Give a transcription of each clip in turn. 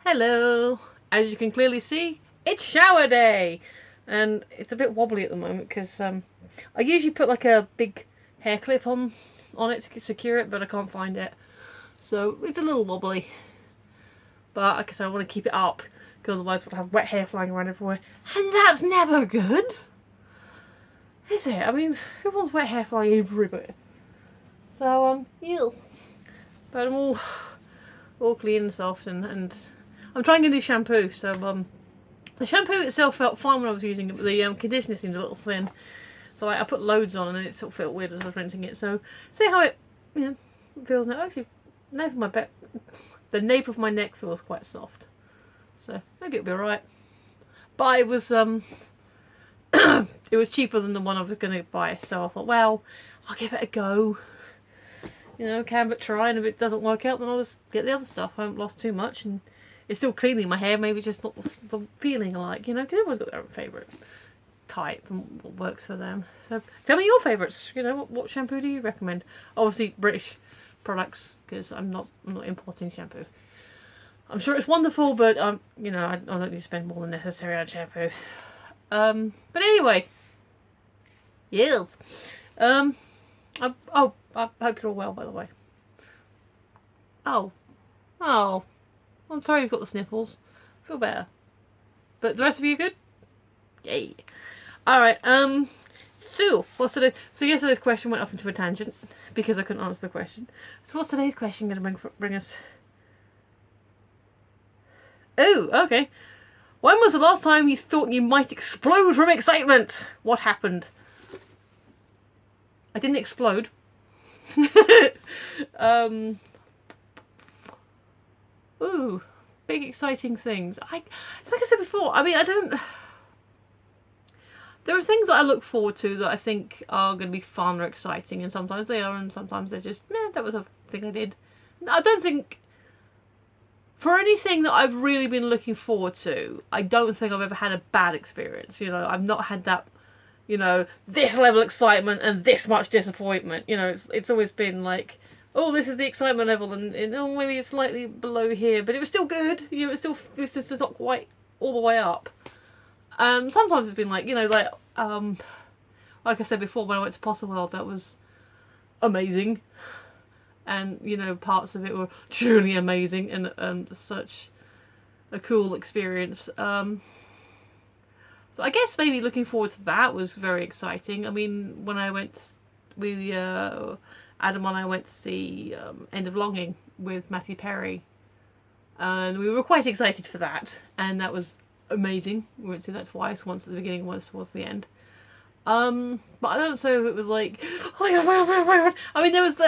Hello! As you can clearly see, it's shower day! And it's a bit wobbly at the moment because I usually put like a big hair clip on it to secure it, but I can't find it. So it's a little wobbly. But like I said, I want to keep it up because otherwise we'll have wet hair flying around everywhere. And that's never good! Is it? I mean, who wants wet hair flying everywhere? So, yes. But I'm all clean and soft and I'm trying a new shampoo, so the shampoo itself felt fine when I was using it, but the conditioner seemed a little thin. So I put loads on and it sort of felt weird as I was rinsing it. So see how it feels now. Actually, the nape of my neck feels quite soft. So maybe it'll be alright. But it was it was cheaper than the one I was going to buy, so I thought, well, I'll give it a go. You know, can but try, and if it doesn't work out, then I'll just get the other stuff. I haven't lost too much, and it's still cleaning my hair, maybe just not the feeling alike, you know, because everyone's got their own favourite type and what works for them. So tell me your favourites, you know, what shampoo do you recommend? Obviously British products, because I'm not importing shampoo. I'm sure it's wonderful, but you know, I don't need to spend more than necessary on shampoo. But anyway, yes. I hope you're all well, by the way. Oh, I'm sorry you've got the sniffles. Feel better. But the rest of you good? Yay. Alright, so yesterday's question went off into a tangent because I couldn't answer the question. So what's today's question going to bring us? Oh, okay. When was the last time you thought you might explode from excitement? What happened? I didn't explode. Ooh, big exciting things. Like I said before, I mean, there are things that I look forward to that I think are going to be fun or exciting, and sometimes they are, and sometimes they're just, that was a thing I did. I don't think, for anything that I've really been looking forward to, I don't think I've ever had a bad experience. You know, I've not had that, you know, this level of excitement and this much disappointment. You know, it's always been like, oh, this is the excitement level, and oh, maybe it's slightly below here, but it was still good. You know, it was just not quite all the way up. Sometimes it's been like, you know, like I said before, when I went to Potter World, that was amazing, and you know, parts of it were truly amazing and such a cool experience. So I guess maybe looking forward to that was very exciting. I mean, when I went, Adam and I went to see End of Longing with Matthew Perry, and we were quite excited for that, and that was amazing. We went to see that twice, once at the beginning, once towards the end. But I don't know if it was like, oh my god. I mean, there's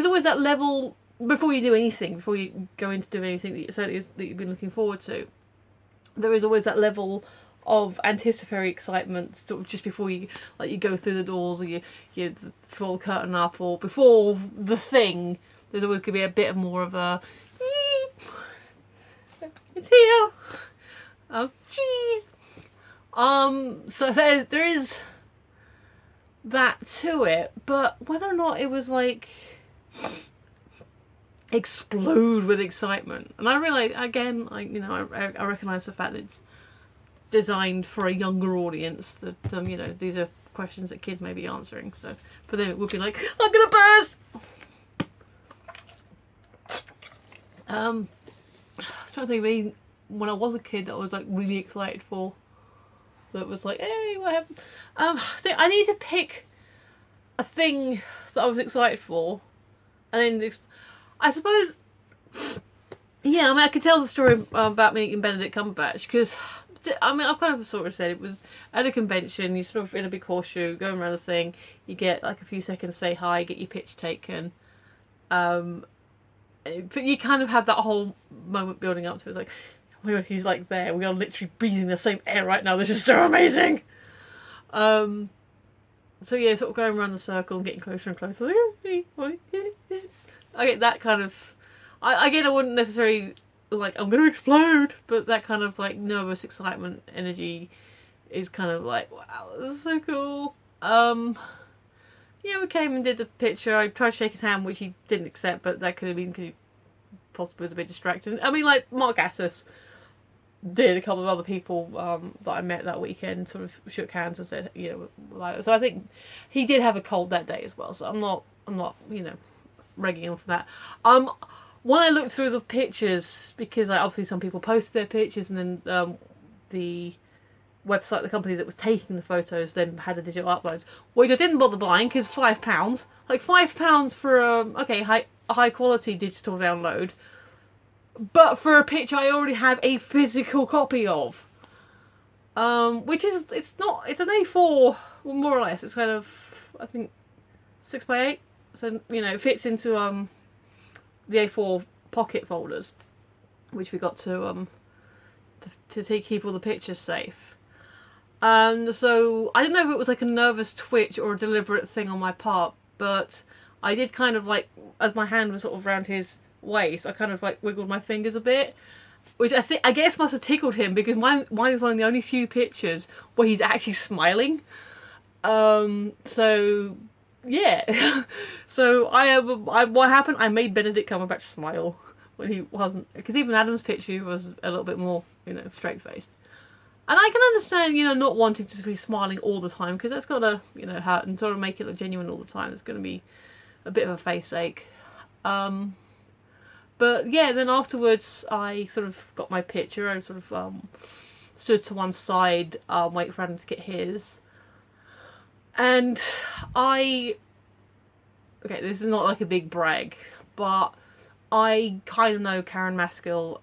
always that level before you do anything, before you go into do anything that you've been looking forward to. There is always that level of anticipatory excitement just before you go through the doors, or you pull the curtain up, or before the thing. There's always going to be a bit more of a it's here. Cheese. So there is that to it, but whether or not it was like explode with excitement, and I realize again, I recognise the fact that it's designed for a younger audience, that you know, these are questions that kids may be answering, so for them it would be like, I'm gonna burst. I'm trying to think of any when I was a kid that I was like really excited for, that was like, hey, what happened? So I need to pick a thing that I was excited for, and then I suppose, yeah, I mean, I could tell the story about meeting Benedict Cumberbatch, because I mean, I've kind of sort of said it was at a convention, you sort of in a big horseshoe, going around the thing, you get like a few seconds to say hi, get your pitch taken, but you kind of have that whole moment building up to it. It's like, oh my god, he's like there, we are literally breathing the same air right now, this is so amazing! So yeah, sort of going around the circle and getting closer and closer, like, I get that kind of, I wouldn't necessarily like, I'm gonna explode, but that kind of like nervous excitement energy is kind of like, wow, this is so cool. Yeah, we came and did the picture. I tried to shake his hand, which he didn't accept, but that could have been because he possibly was a bit distracting. I mean, like, Mark Gatiss did, a couple of other people that I met that weekend sort of shook hands and said, you know, like, so I think he did have a cold that day as well, so I'm not, you know, regging him for that. When I looked through the pictures, because like, obviously some people posted their pictures, and then the website, the company that was taking the photos, then had a digital uploads, which I didn't bother buying because £5, like £5 for a high quality digital download, but for a picture I already have a physical copy of, which is, it's an A4, well, more or less. It's kind of, I think, 6x8, so you know, it fits into the A4 pocket folders, which we got to keep all the pictures safe. So I don't know if it was like a nervous twitch or a deliberate thing on my part, but I did kind of like, as my hand was sort of around his waist, I kind of like wiggled my fingers a bit, which I guess must have tickled him, because mine is one of the only few pictures where he's actually smiling. So yeah. So what happened? I made Benedict Cumberbatch smile when he wasn't, because even Adam's picture was a little bit more, you know, straight faced. And I can understand, you know, not wanting to be smiling all the time, because that's gotta, you know, hurt, and sort of make it look genuine all the time. It's gonna be a bit of a face ache. But yeah, then afterwards I sort of got my picture. I sort of stood to one side, wait for Adam to get his. And okay, this is not like a big brag, but I kind of know Karen Maskell,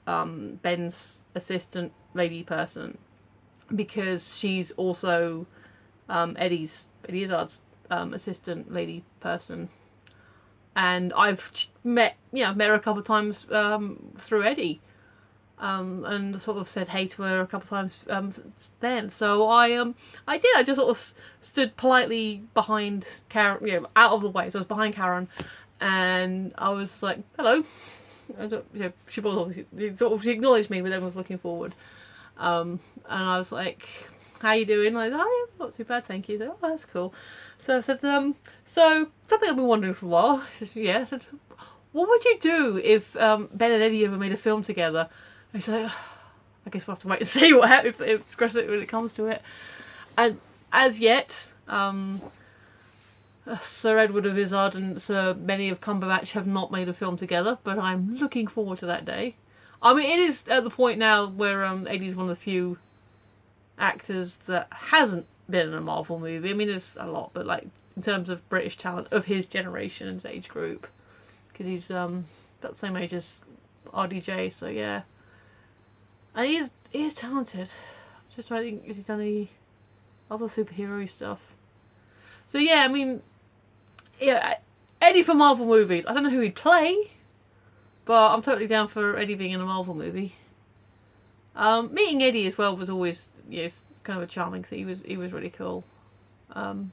Ben's assistant lady person, because she's also Eddie Izzard's assistant lady person. And I've met her a couple of times through Eddie, and sort of said hey to her a couple of times then. So I did. I just sort of stood politely behind Karen, you know, out of the way. So I was behind Karen, and I was like, hello. She was obviously, she acknowledged me, but then was looking forward. And I was like, how you doing? Like, oh yeah, not too bad, thank you. So, oh, that's cool. So I said, so something I've been wondering for a while. She said, yeah. I said, what would you do if Ben and Eddie ever made a film together? And she's like, I guess we'll have to wait and see what happens if when it comes to it. And as yet, Sir Edward of Izzard and Sir Benny of Cumberbatch have not made a film together, but I'm looking forward to that day. I mean, it is at the point now where Eddie's one of the few actors that hasn't been in a Marvel movie. I mean, there's a lot, but like in terms of British talent of his generation and his age group, because he's about the same age as RDJ. So yeah, and he is talented. Just trying to think, has he done any other superhero stuff? So yeah, I mean, yeah, Eddie for Marvel movies. I don't know who he'd play, but I'm totally down for Eddie being in a Marvel movie. Meeting Eddie as well was always, you know, kind of a charming thing. He was really cool. I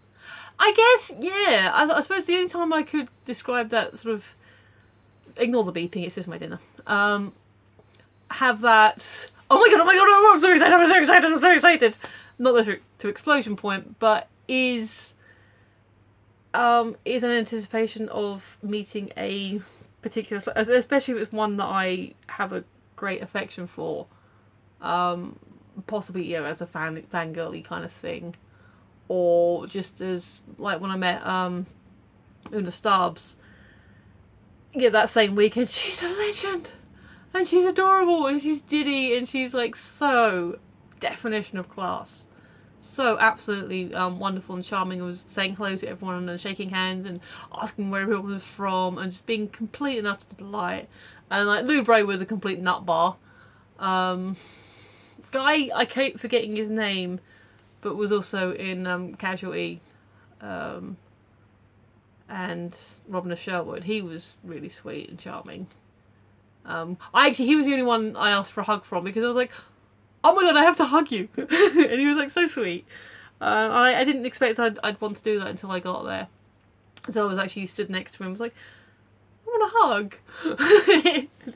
guess, yeah, I suppose the only time I could describe that sort of, ignore the beeping, it's just my dinner, have that, oh my god, oh, I'm so excited, not the to explosion point, but is an anticipation of meeting a particular, especially if it's one that I have a great affection for, possibly, you know, as a fangirly kind of thing, or just as, like when I met Una Stubbs, yeah, that same weekend, she's a legend, and she's adorable, and she's giddy, and she's like so definition of class, so absolutely wonderful and charming, and was saying hello to everyone and shaking hands and asking where everyone was from, and just being complete and utter delight. And like Lou Bray was a complete nut bar. Guy, I keep forgetting his name, but was also in Casualty, and Robin of Sherwood. He was really sweet and charming. He was the only one I asked for a hug from, because I was like, oh my god, I have to hug you. And he was like so sweet. I didn't expect I'd want to do that until I got there. So I was actually stood next to him, I was like, I want a hug.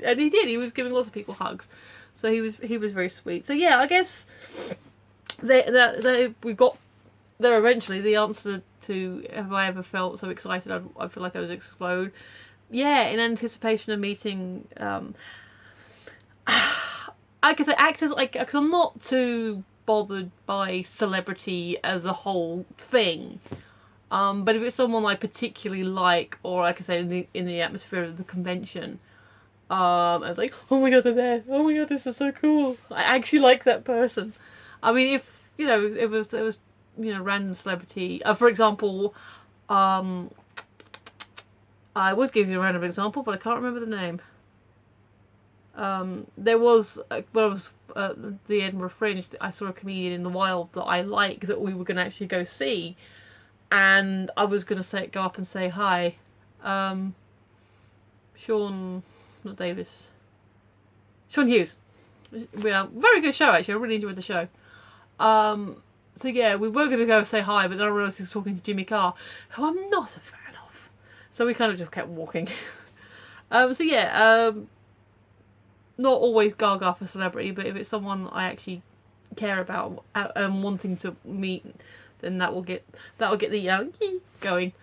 And he did, he was giving lots of people hugs. So he was very sweet. So yeah, I guess we got there eventually. The answer to have I ever felt so excited I feel like I would explode. yeah, in anticipation of meeting, I can say actors, like, because I'm not too bothered by celebrity as a whole thing. But if it's someone I particularly like, or like I say, in the atmosphere of the convention, I was like, oh my god, they're there! Oh my god, this is so cool! I actually like that person. I mean, if it was random celebrity. For example, I would give you a random example, but I can't remember the name. There was when I was the Edinburgh Fringe, I saw a comedian in the wild that I like that we were going to actually go see, and I was going to go up and say hi. Sean, not Davis. Sean Hughes. Yeah, very good show actually. I really enjoyed the show. So yeah, we were going to go say hi, but then I realised he was talking to Jimmy Carr, who I'm not a fan of. So we kind of just kept walking. So yeah, not always gaga for celebrity, but if it's someone I actually care about and wanting to meet, then that will get the going.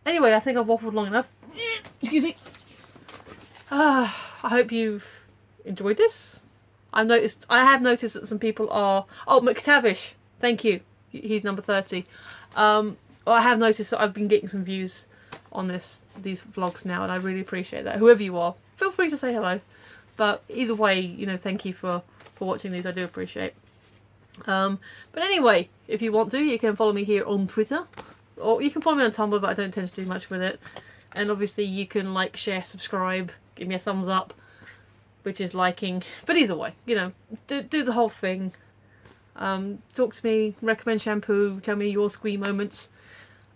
Anyway, I think I've waffled long enough. Excuse me. I hope you've enjoyed this. I have noticed that some people are... Oh, McTavish, thank you. He's number 30. I have noticed that I've been getting some views on these vlogs now, and I really appreciate that. Whoever you are, feel free to say hello. But either way, thank you for watching these. I do appreciate. But anyway, if you want to, you can follow me here on Twitter, or you can follow me on Tumblr, but I don't tend to do much with it. And obviously, you can like, share, subscribe, give me a thumbs up, which is liking. But either way, do the whole thing. Talk to me, recommend shampoo, tell me your squee moments.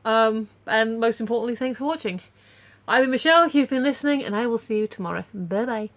And most importantly, thanks for watching. I've been Michelle, you've been listening, and I will see you tomorrow. Bye bye.